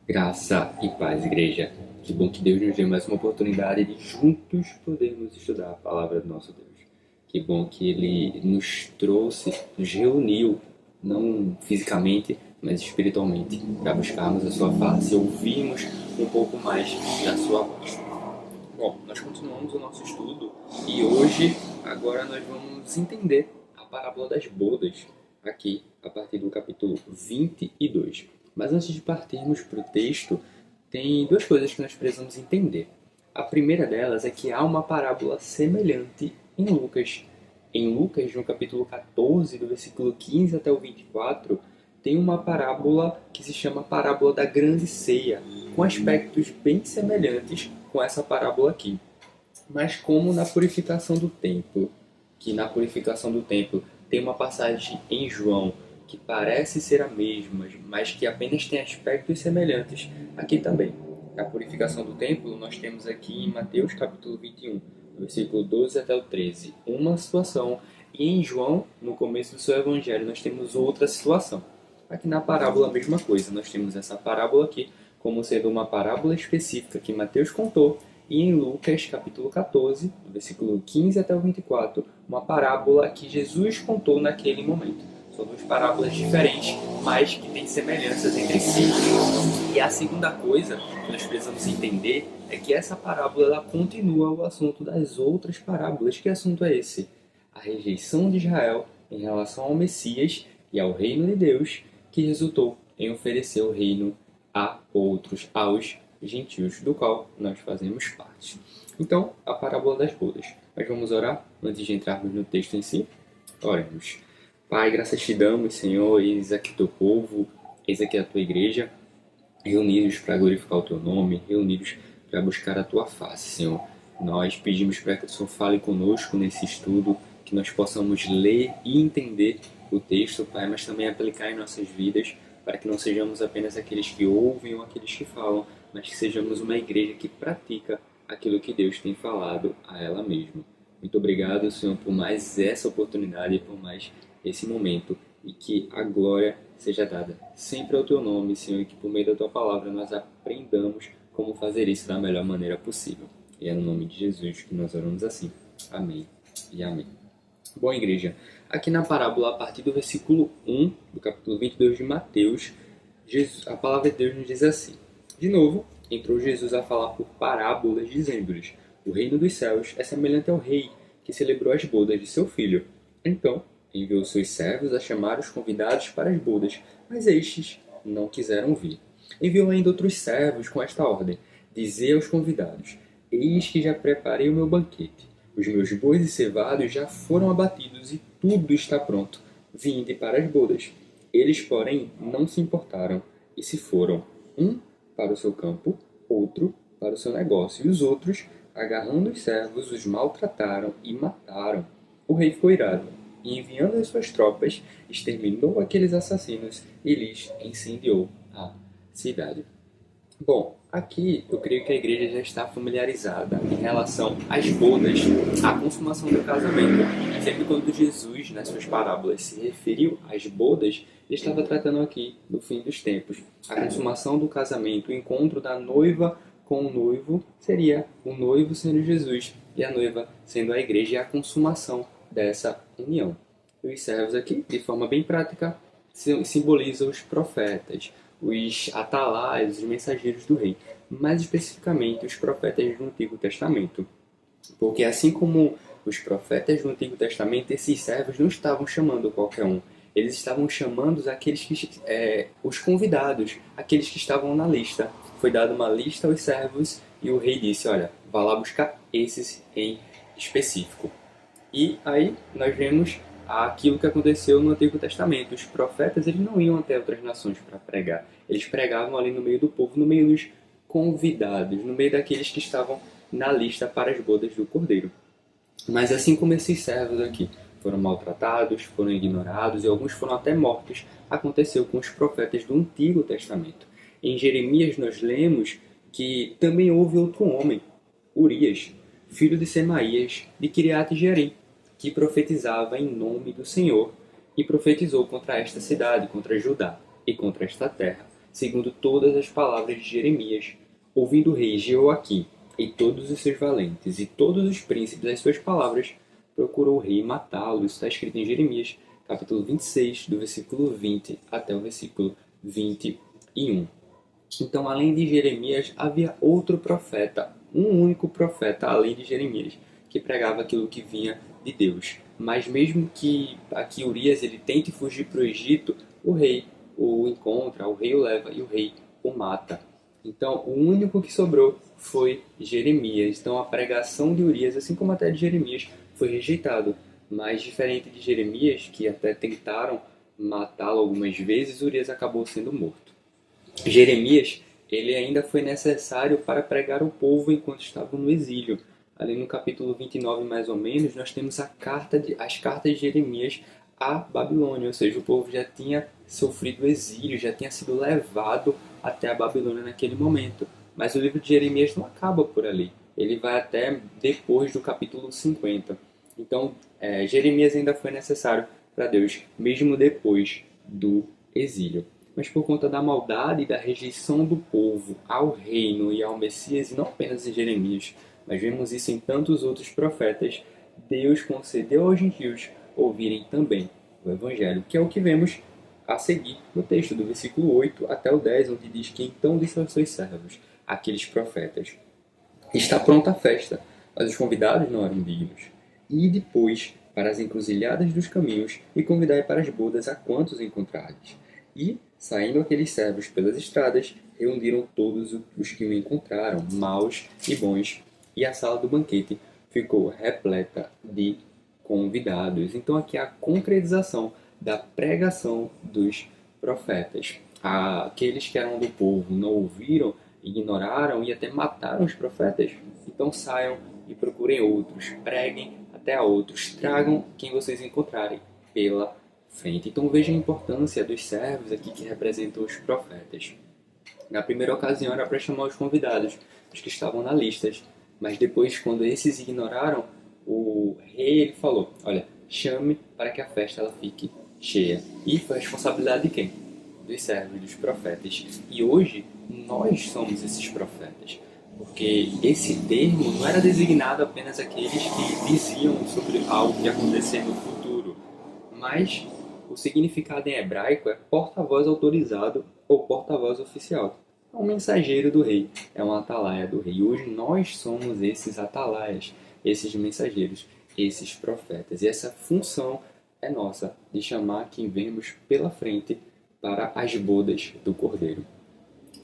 Graça e paz, igreja. Que bom que Deus nos deu mais uma oportunidade de juntos podermos estudar a palavra do nosso Deus. Que bom que Ele nos trouxe, nos reuniu, não fisicamente, mas espiritualmente, para buscarmos a sua face e ouvirmos um pouco mais da sua voz. Bom, nós continuamos o nosso estudo e hoje, agora nós vamos entender a parábola das bodas, aqui a partir do capítulo 22. Mas antes de partirmos para o texto, tem duas coisas que nós precisamos entender. A primeira delas é que há uma parábola semelhante em Lucas. Em Lucas, no capítulo 14, do versículo 15 até o 24, tem uma parábola que se chama Parábola da Grande Ceia, com aspectos bem semelhantes com essa parábola aqui. Mas como na purificação do templo, que na purificação do templo tem uma passagem em João que parece ser a mesma, mas que apenas tem aspectos semelhantes, aqui também. A purificação do templo nós temos aqui em Mateus capítulo 21, do versículo 12 até o 13, uma situação, e em João, no começo do seu evangelho, nós temos outra situação. Aqui na parábola a mesma coisa, nós temos essa parábola aqui como sendo uma parábola específica que Mateus contou, e em Lucas capítulo 14, do versículo 15 até o 24, uma parábola que Jesus contou naquele momento. São duas parábolas diferentes, mas que têm semelhanças entre si. E a segunda coisa que nós precisamos entender é que essa parábola ela continua o assunto das outras parábolas. Que assunto é esse? A rejeição de Israel em relação ao Messias e ao reino de Deus, que resultou em oferecer o reino a outros, aos gentios, do qual nós fazemos parte. Então, a parábola das bodas. Mas vamos orar antes de entrarmos no texto em si? Oremos. Pai, graças te damos, Senhor, eis aqui teu povo, eis aqui a tua igreja, reunidos para glorificar o teu nome, reunidos para buscar a tua face, Senhor. Nós pedimos para que o Senhor fale conosco nesse estudo, que nós possamos ler e entender o texto, Pai, mas também aplicar em nossas vidas, para que não sejamos apenas aqueles que ouvem ou aqueles que falam, mas que sejamos uma igreja que pratica aquilo que Deus tem falado a ela mesma. Muito obrigado, Senhor, por mais essa oportunidade e por mais esse momento, e que a glória seja dada sempre ao teu nome, Senhor, e que por meio da tua palavra nós aprendamos como fazer isso da melhor maneira possível. E é no nome de Jesus que nós oramos assim. Amém e amém. Bom, igreja, aqui na parábola, a partir do versículo 1 do capítulo 22 de Mateus, a palavra de Deus nos diz assim: de novo, entrou Jesus a falar por parábolas, dizendo-lhes: o reino dos céus é semelhante ao rei que celebrou as bodas de seu filho. Então enviou seus servos a chamar os convidados para as bodas, mas estes não quiseram vir. Enviou ainda outros servos com esta ordem: dizei aos convidados: eis que já preparei o meu banquete. Os meus bois e cevados já foram abatidos e tudo está pronto. Vinde para as bodas. Eles, porém, não se importaram e se foram, um para o seu campo, outro para o seu negócio, e os outros, agarrando os servos, os maltrataram e mataram. O rei ficou irado, e enviando as suas tropas, exterminou aqueles assassinos e lhes incendiou a cidade. Bom, aqui eu creio que a igreja já está familiarizada em relação às bodas, à consumação do casamento. Sempre quando Jesus, nas suas parábolas, se referiu às bodas, ele estava tratando aqui do fim dos tempos. A consumação do casamento, o encontro da noiva com o noivo, seria o noivo sendo Jesus e a noiva sendo a igreja, e a consumação dessa união. Os servos aqui, de forma bem prática, simbolizam os profetas, os atalaios, os mensageiros do rei, mais especificamente os profetas do Antigo Testamento. Porque assim como os profetas do Antigo Testamento, esses servos não estavam chamando qualquer um, eles estavam chamando aqueles os convidados, aqueles que estavam na lista. Foi dada uma lista aos servos e o rei disse: olha, vá lá buscar esses em específico. E aí nós vemos aquilo que aconteceu no Antigo Testamento. Os profetas eles não iam até outras nações para pregar. Eles pregavam ali no meio do povo, no meio dos convidados, no meio daqueles que estavam na lista para as bodas do Cordeiro. Mas assim como esses servos aqui foram maltratados, foram ignorados e alguns foram até mortos, aconteceu com os profetas do Antigo Testamento. Em Jeremias nós lemos que também houve outro homem, Urias, filho de Semaías, de Kiriat-Jearim, que profetizava em nome do Senhor, e profetizou contra esta cidade, contra Judá e contra esta terra, segundo todas as palavras de Jeremias. Ouvindo o rei Jeoaquim e todos os seus valentes e todos os príncipes as suas palavras, procurou o rei matá-lo. Isso está escrito em Jeremias, capítulo 26, do versículo 20 até o versículo 21. Então, além de Jeremias, havia outro profeta, um único profeta, além de Jeremias, que pregava aquilo que vinha de Deus. Mas mesmo que aqui Urias ele tente fugir para o Egito, o rei o encontra, o rei o leva e o rei o mata. Então, o único que sobrou foi Jeremias. Então, a pregação de Urias, assim como até de Jeremias, foi rejeitado. Mas, diferente de Jeremias, que até tentaram matá-lo algumas vezes, Urias acabou sendo morto. Jeremias, ele ainda foi necessário para pregar ao povo enquanto estavam no exílio. Ali no capítulo 29, mais ou menos, nós temos as cartas de Jeremias à Babilônia, ou seja, o povo já tinha sofrido exílio, já tinha sido levado até a Babilônia naquele momento. Mas o livro de Jeremias não acaba por ali, ele vai até depois do capítulo 50. Então, Jeremias ainda foi necessário para Deus, mesmo depois do exílio. Mas por conta da maldade e da rejeição do povo ao reino e ao Messias, e não apenas em Jeremias, mas vemos isso em tantos outros profetas, Deus concedeu aos gentios ouvirem também o Evangelho, que é o que vemos a seguir no texto, do versículo 8 até o 10, onde diz que então disse aos seus servos, aqueles profetas: está pronta a festa, mas os convidados não eram dignos. E depois para as encruzilhadas dos caminhos e convidai para as bodas a quantos encontrardes. E, saindo aqueles servos pelas estradas, reuniram todos os que o encontraram, maus e bons, e a sala do banquete ficou repleta de convidados. Então aqui é a concretização da pregação dos profetas. Aqueles que eram do povo não ouviram, ignoraram e até mataram os profetas. Então saiam e procurem outros, preguem até a outros, tragam quem vocês encontrarem pela frente. Então veja a importância dos servos aqui que representam os profetas. Na primeira ocasião era para chamar os convidados, os que estavam na lista, mas depois, quando esses ignoraram, o rei ele falou: olha, chame para que a festa ela fique cheia. E foi a responsabilidade de quem? Dos servos, dos profetas. E hoje nós somos esses profetas, porque esse termo não era designado apenas àqueles que diziam sobre algo que ia acontecer no futuro, mas o significado em hebraico é porta-voz autorizado ou porta-voz oficial. É um mensageiro do rei, é um atalaia do rei. E hoje nós somos esses atalaias, esses mensageiros, esses profetas. E essa função é nossa, de chamar quem vemos pela frente para as bodas do Cordeiro.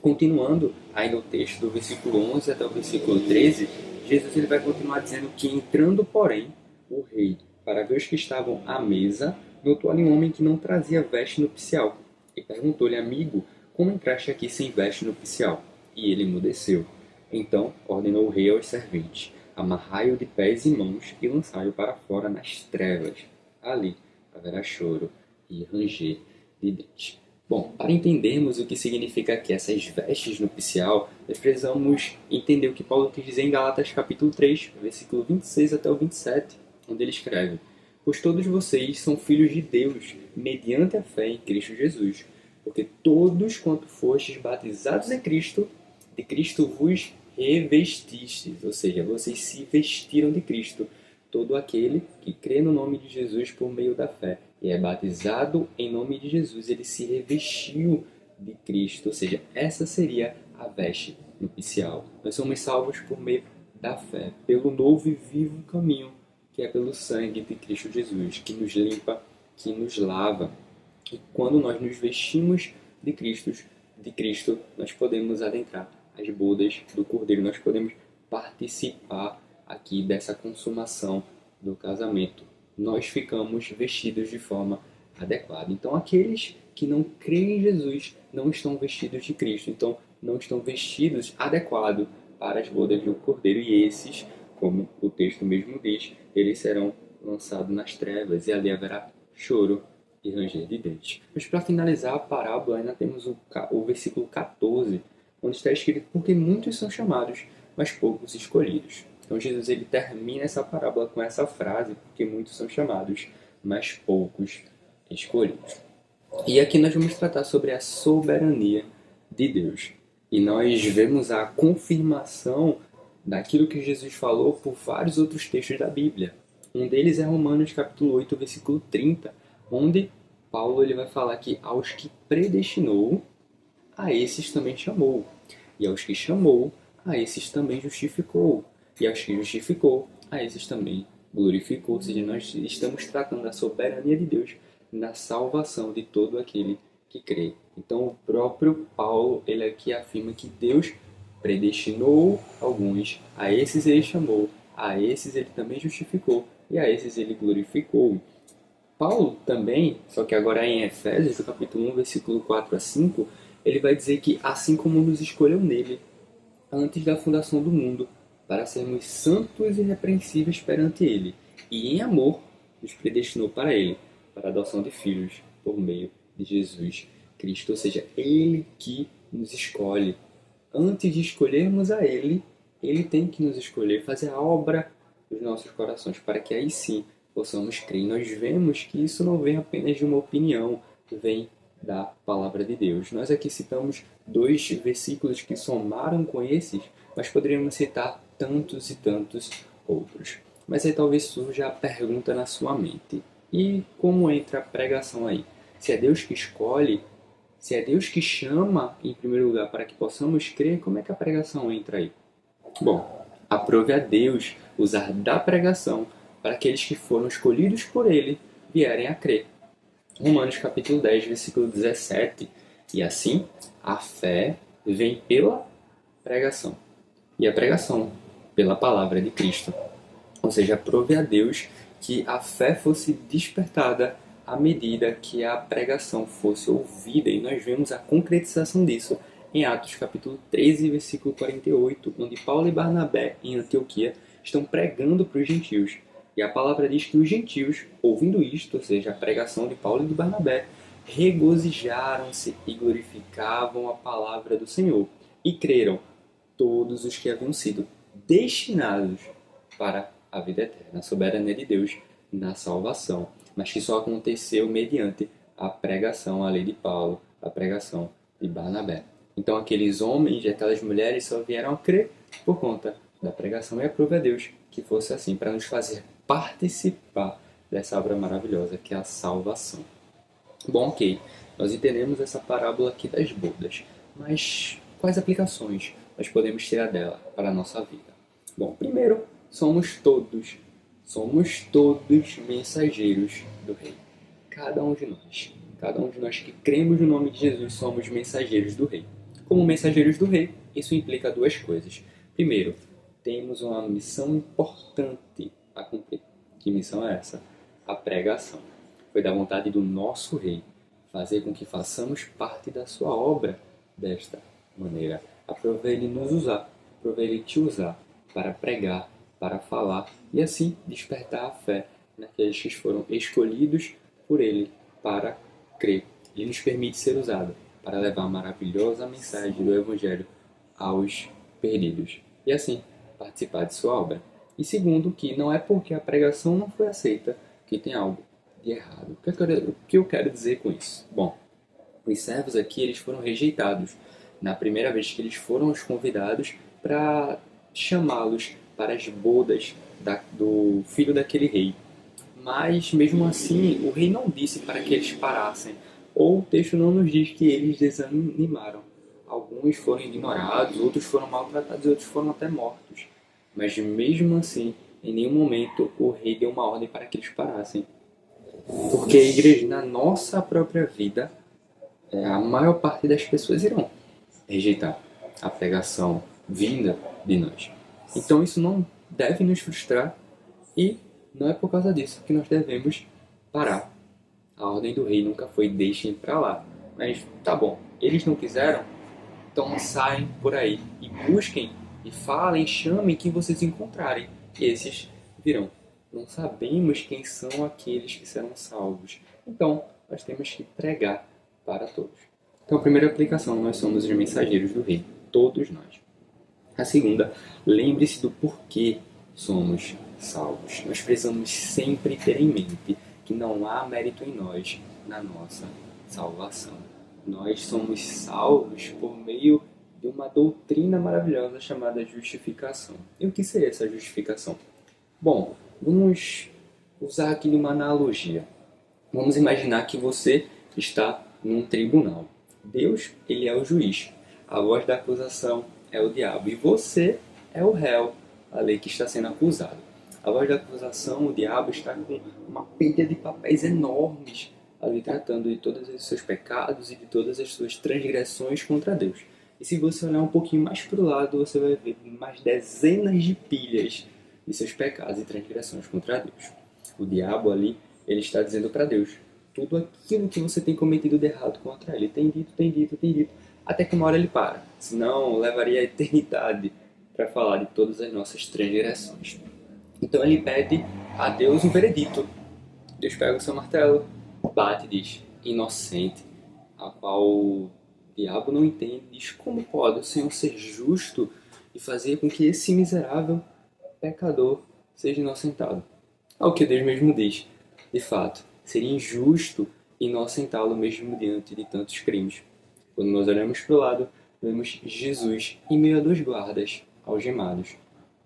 Continuando aí no texto do versículo 11 até o versículo 13, Jesus ele vai continuar dizendo que entrando, porém, o rei, para ver os que estavam à mesa, notou ali um homem que não trazia veste nupcial, e perguntou-lhe: amigo, como entraste aqui sem veste nupcial? E ele emudeceu. Então ordenou o rei aos serventes: amarrai-o de pés e mãos e lançai-o para fora nas trevas. Ali haverá choro e ranger de dentes. Bom, para entendermos o que significa aqui essas vestes nupcial, nós precisamos entender o que Paulo quis dizer em Gálatas capítulo 3, versículo 26 até o 27, onde ele escreve: pois todos vocês são filhos de Deus, mediante a fé em Cristo Jesus. Porque todos quanto fostes batizados em Cristo, de Cristo vos revestistes, ou seja, vocês se vestiram de Cristo. Todo aquele que crê no nome de Jesus por meio da fé e é batizado em nome de Jesus, ele se revestiu de Cristo, ou seja, essa seria a veste nupcial. Nós somos salvos por meio da fé, pelo novo e vivo caminho, que é pelo sangue de Cristo Jesus, que nos limpa, que nos lava. E quando nós nos vestimos de Cristo, nós podemos adentrar as bodas do Cordeiro, nós podemos participar aqui dessa consumação do casamento. Nós ficamos vestidos de forma adequada. Então, aqueles que não creem em Jesus não estão vestidos de Cristo, então não estão vestidos adequado para as bodas do Cordeiro. E esses, como o texto mesmo diz, eles serão lançados nas trevas e ali haverá choro e ranger de dentes. Mas para finalizar a parábola, ainda temos o versículo 14, onde está escrito: porque muitos são chamados, mas poucos escolhidos. Então Jesus ele termina essa parábola com essa frase, porque muitos são chamados, mas poucos escolhidos. E aqui nós vamos tratar sobre a soberania de Deus. E nós vemos a confirmação daquilo que Jesus falou por vários outros textos da Bíblia. Um deles é Romanos capítulo 8, versículo 30, onde Paulo ele vai falar que aos que predestinou, a esses também chamou. E aos que chamou, a esses também justificou. E aos que justificou, a esses também glorificou. Ou seja, nós estamos tratando da soberania de Deus na salvação de todo aquele que crê. Então, o próprio Paulo, ele aqui afirma que Deus predestinou alguns, a esses ele chamou, a esses ele também justificou, e a esses ele glorificou. Paulo também, só que agora em Efésios, no capítulo 1, versículo 4 a 5, ele vai dizer que assim como nos escolheu nele, antes da fundação do mundo, para sermos santos e irrepreensíveis perante ele, e em amor nos predestinou para ele, para a adoção de filhos, por meio de Jesus Cristo. Ou seja, ele que nos escolhe. Antes de escolhermos a ele, ele tem que nos escolher, fazer a obra dos nossos corações, para que aí sim possamos crer. E nós vemos que isso não vem apenas de uma opinião, vem da palavra de Deus. Nós aqui citamos 2 versículos que somaram com esses, mas poderíamos citar tantos e tantos outros. Mas aí talvez surja a pergunta na sua mente: e como entra a pregação aí? Se é Deus que escolhe, se é Deus que chama em primeiro lugar para que possamos crer, como é que a pregação entra aí? Bom, aprove a Deus usar da pregação para aqueles que foram escolhidos por Ele vierem a crer. Romanos capítulo 10, versículo 17. E assim, a fé vem pela pregação. E a pregação pela palavra de Cristo. Ou seja, aprove a Deus que a fé fosse despertada à medida que a pregação fosse ouvida. E nós vemos a concretização disso em Atos capítulo 13, versículo 48, onde Paulo e Barnabé, em Antioquia, estão pregando para os gentios. E a palavra diz que os gentios, ouvindo isto, ou seja, a pregação de Paulo e de Barnabé, regozijaram-se e glorificavam a palavra do Senhor. E creram todos os que haviam sido destinados para a vida eterna, a soberania de Deus na salvação. Mas que só aconteceu mediante a pregação, a lei de Paulo, a pregação de Barnabé. Então aqueles homens e aquelas mulheres só vieram a crer por conta da pregação, e aprove a Deus que fosse assim, para nos fazer participar dessa obra maravilhosa que é a salvação. Bom, ok, nós entendemos essa parábola aqui das bodas, mas quais aplicações nós podemos tirar dela para a nossa vida? Bom, primeiro, somos todos mensageiros do Rei. Cada um de nós que cremos no nome de Jesus, somos mensageiros do Rei. Como mensageiros do Rei, isso implica 2 coisas. Primeiro, temos uma missão importante a cumprir. Que missão é essa? A pregação. Foi da vontade do nosso Rei fazer com que façamos parte da sua obra desta maneira. Aprove ele nos usar, aprove ele te usar para pregar, para falar e assim despertar a fé naqueles que foram escolhidos por ele para crer. Ele nos permite ser usado para levar a maravilhosa mensagem do Evangelho aos perdidos e assim participar de sua obra. E segundo, que não é porque a pregação não foi aceita que tem algo de errado. O que eu quero dizer com isso? Bom, os servos aqui eles foram rejeitados na primeira vez que eles foram os convidados para chamá-los para as bodas do filho daquele rei. Mas, mesmo assim, o rei não disse para que eles parassem, ou o texto não nos diz que eles desanimaram. Alguns foram ignorados, outros foram maltratados e outros foram até mortos. Mas, mesmo assim, em nenhum momento o rei deu uma ordem para que eles parassem. Porque a igreja, na nossa própria vida, a maior parte das pessoas irão rejeitar a pregação vinda de nós. Então isso não deve nos frustrar e não é por causa disso que nós devemos parar. A ordem do rei nunca foi deixem pra lá. Mas tá bom, eles não quiseram, então saem por aí e busquem e falem, chamem quem vocês encontrarem. E esses virão. Não sabemos quem são aqueles que serão salvos. Então nós temos que pregar para todos. Então a primeira aplicação, nós somos os mensageiros do rei. Todos nós. A segunda, lembre-se do porquê somos salvos. Nós precisamos sempre ter em mente que não há mérito em nós na nossa salvação. Nós somos salvos por meio de uma doutrina maravilhosa chamada justificação. E o que seria essa justificação? Bom, vamos usar aqui uma analogia. Vamos imaginar que você está num tribunal. Deus, ele é o juiz. A voz da acusação é o diabo. E você é o réu, a lei que está sendo acusado. A voz da acusação, o diabo, está com uma pilha de papéis enormes ali tratando de todos os seus pecados e de todas as suas transgressões contra Deus. E se você olhar um pouquinho mais para o lado, você vai ver mais dezenas de pilhas de seus pecados e transgressões contra Deus. O diabo ali, ele está dizendo para Deus tudo aquilo que você tem cometido de errado contra ele. Tem dito, até que uma hora ele para. Senão, levaria a eternidade para falar de todas as nossas transgressões. Então ele pede a Deus um veredito. Deus pega o seu martelo, bate e diz, inocente, a qual o diabo não entende, diz, como pode o Senhor ser justo e fazer com que esse miserável pecador seja inocentado? Ao que Deus mesmo diz, de fato, seria injusto inocentá-lo mesmo diante de tantos crimes. Quando nós olhamos para o lado, vemos Jesus em meio a dois guardas algemados.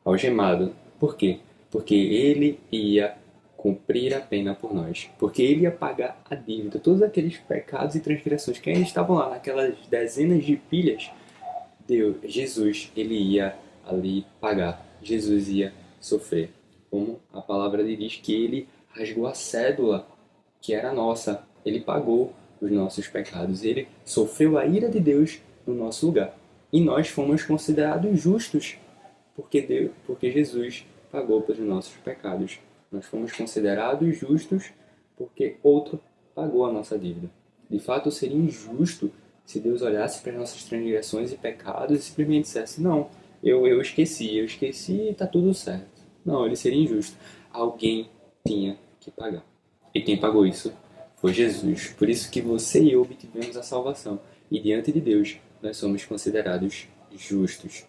Algemado, por quê? Porque ele ia cumprir a pena por nós. Porque ele ia pagar a dívida. Todos aqueles pecados e transgressões que ainda estavam lá naquelas dezenas de pilhas, Jesus, ele ia ali pagar. Jesus ia sofrer. Como a palavra diz que ele rasgou a cédula que era nossa. Ele pagou os nossos pecados. Ele sofreu a ira de Deus no nosso lugar. E nós fomos considerados justos porque Jesus pagou pelos nossos pecados. Nós fomos considerados justos porque outro pagou a nossa dívida. De fato, seria injusto se Deus olhasse para as nossas transgressões e pecados e simplesmente dissesse, não, eu esqueci e está tudo certo. Não, ele seria injusto. Alguém tinha que pagar. E quem pagou isso foi Jesus. Por isso que você e eu obtivemos a salvação. E diante de Deus, nós somos considerados justos.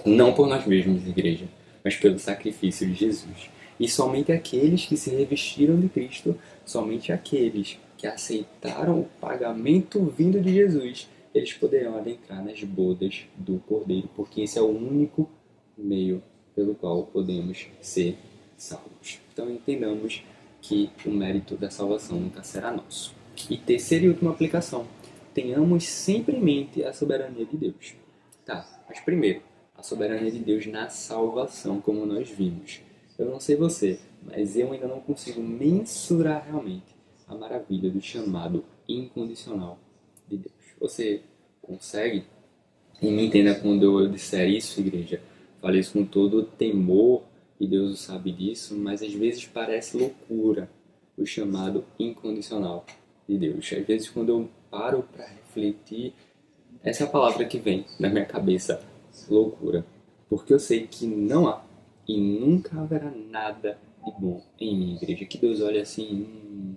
Não por nós mesmos, igreja, mas pelo sacrifício de Jesus. E somente aqueles que se revestiram de Cristo, somente aqueles que aceitaram o pagamento vindo de Jesus, eles poderão adentrar nas bodas do Cordeiro, porque esse é o único meio pelo qual podemos ser salvos. Então entendamos que o mérito da salvação nunca será nosso. E terceira e última aplicação, tenhamos sempre em mente a soberania de Deus. Tá, mas primeiro, a soberania de Deus na salvação, como nós vimos. Eu não sei você, mas eu ainda não consigo mensurar realmente a maravilha do chamado incondicional de Deus. Você consegue? E me entenda quando eu disser isso, igreja. Falei isso com todo temor, e Deus o sabe disso, mas às vezes parece loucura o chamado incondicional de Deus. Às vezes quando eu paro para refletir, essa é a palavra que vem na minha cabeça, loucura. Porque eu sei que não há e nunca haverá nada de bom em minha igreja. Que Deus olha assim,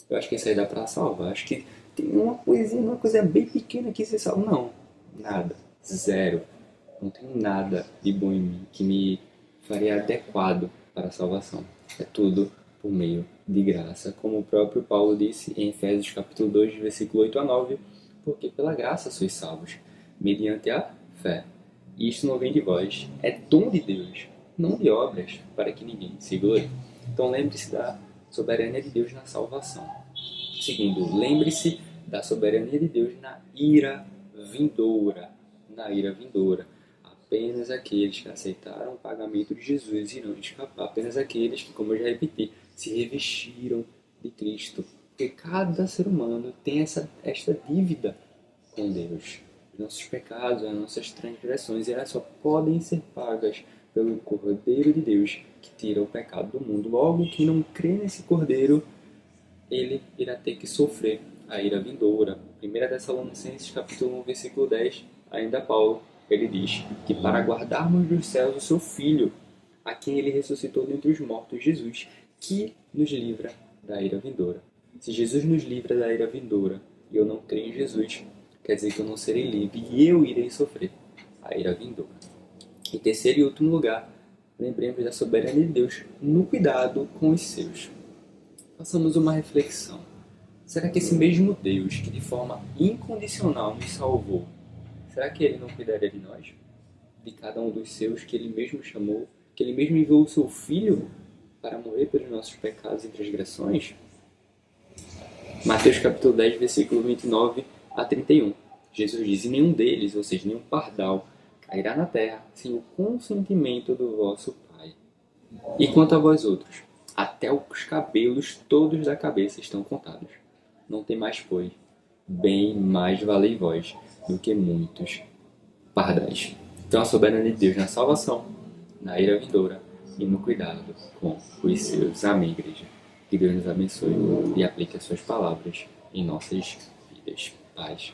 eu acho que isso aí dá para salvar. Acho que tem uma coisinha, uma coisa bem pequena que se salva. Não, nada, zero. Não tem nada de bom em mim que me faria adequado para a salvação. É tudo por meio de graça. Como o próprio Paulo disse em Efésios capítulo 2, versículo 8 a 9, porque pela graça sois salvos, mediante a fé. E isto não vem de vós, é dom de Deus, não de obras, para que ninguém se glorie. Então lembre-se da soberania de Deus na salvação. Seguindo, lembre-se da soberania de Deus na ira vindoura. Na ira vindoura. Apenas aqueles que aceitaram o pagamento de Jesus irão escapar. Apenas aqueles que, como eu já repeti, se revestiram de Cristo. Porque cada ser humano tem esta dívida com Deus. Os nossos pecados, as nossas transgressões, elas só podem ser pagas pelo Cordeiro de Deus que tira o pecado do mundo. Logo, quem não crê nesse Cordeiro, ele irá ter que sofrer a ira vindoura. 1 Tessalonicenses capítulo 1, versículo 10, ainda Paulo, ele diz que para guardarmos dos céus o seu Filho, a quem ele ressuscitou dentre os mortos, Jesus, que nos livra da ira vindoura. Se Jesus nos livra da ira vindoura e eu não creio em Jesus, quer dizer que eu não serei livre e eu irei sofrer a ira vindoura. Em terceiro e último lugar, lembremos da soberania de Deus no cuidado com os seus. Façamos uma reflexão. Será que esse mesmo Deus que de forma incondicional nos salvou, será que Ele não cuidaria de nós? De cada um dos seus que Ele mesmo chamou, que Ele mesmo enviou o seu Filho para morrer pelos nossos pecados e transgressões? Mateus capítulo 10, versículo 29 a 31. Jesus diz: e nenhum deles, ou seja, nenhum pardal, cairá na terra sem o consentimento do vosso Pai. E quanto a vós outros, até os cabelos todos da cabeça estão contados. Não tem mais, pois, bem mais valei vós do que muitos pardais. Então a soberania de Deus na salvação, na ira vindoura e no cuidado com os seus. Amém, igreja. Que Deus nos abençoe e aplique as suas palavras em nossas vidas. Paz.